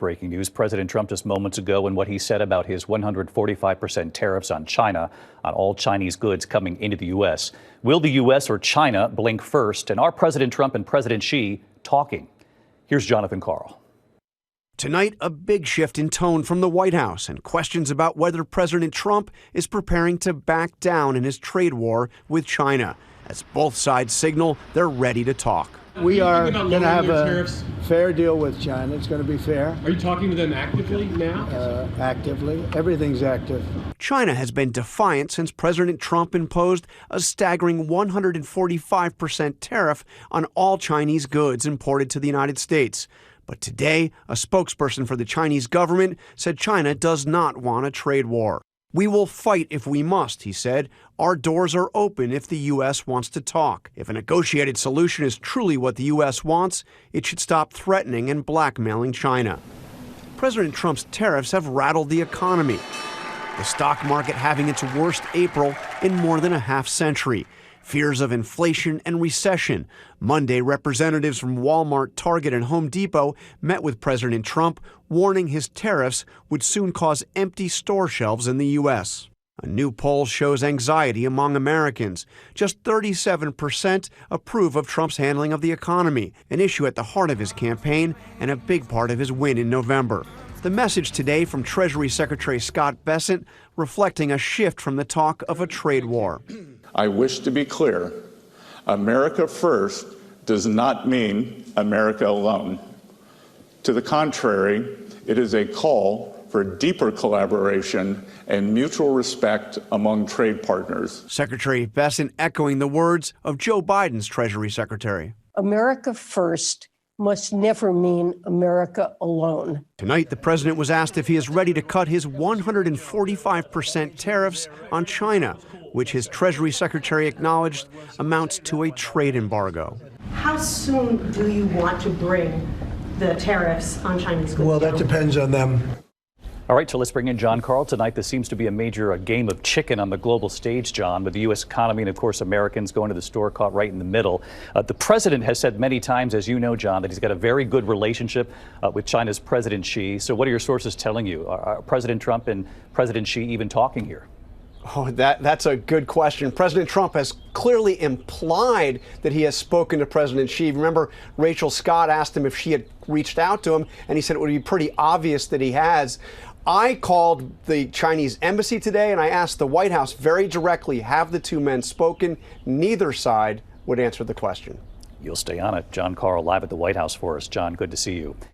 Breaking news, President Trump just moments ago and what he said about his 145% tariffs on China, on all Chinese goods coming into the U.S. Will the U.S. or China blink first? And are President Trump and President Xi talking? Here's Jonathan Karl. Tonight, a big shift in tone from the White House and questions about whether President Trump is preparing to back down in his trade war with China, as both sides signal they're ready to talk. We are going to have a fair deal with China. It's going to be fair. Are you talking to them actively now? Actively. Everything's active. China has been defiant since President Trump imposed a staggering 145% tariff on all Chinese goods imported to the United States. But today, a spokesperson for the Chinese government said China does not want a trade war. "We will fight if we must," he said. "Our doors are open if the U.S. wants to talk. If a negotiated solution is truly what the U.S. wants, it should stop threatening and blackmailing China." President Trump's tariffs have rattled the economy, the stock market having its worst April in more than a half century. Fears of inflation and recession. Monday, representatives from Walmart, Target, and Home Depot met with President Trump, warning his tariffs would soon cause empty store shelves in the U.S. A new poll shows anxiety among Americans. Just 37% approve of Trump's handling of the economy, an issue at the heart of his campaign and a big part of his win in November. The message today from Treasury Secretary Scott Bessent reflecting a shift from the talk of a trade war. I wish to be clear, America first does not mean America alone. To the contrary, it is a call for deeper collaboration and mutual respect among trade partners. Secretary Bessent echoing the words of Joe Biden's Treasury Secretary. America first must never mean America alone. Tonight, the president was asked if he is ready to cut his 145% tariffs on China, which his Treasury Secretary acknowledged amounts to a trade embargo. How soon do you want to bring the tariffs on Chinese goods? Well, that depends on them. All right, so let's bring in John Karl tonight. This seems to be a major game of chicken on the global stage, John, with the U.S. economy and, of course, Americans going to the store caught right in the middle. The president has said many times, as you know, John, that he's got a very good relationship with China's President Xi. So what are your sources telling you? Are President Trump and President Xi even talking here? Oh, that's a good question. President Trump has clearly implied that he has spoken to President Xi. Remember, Rachel Scott asked him if she had reached out to him, and he said it would be pretty obvious that he has. I called the Chinese embassy today, and I asked the White House very directly, have the two men spoken? Neither side would answer the question. You'll stay on it. John Karl live at the White House for us. John, good to see you.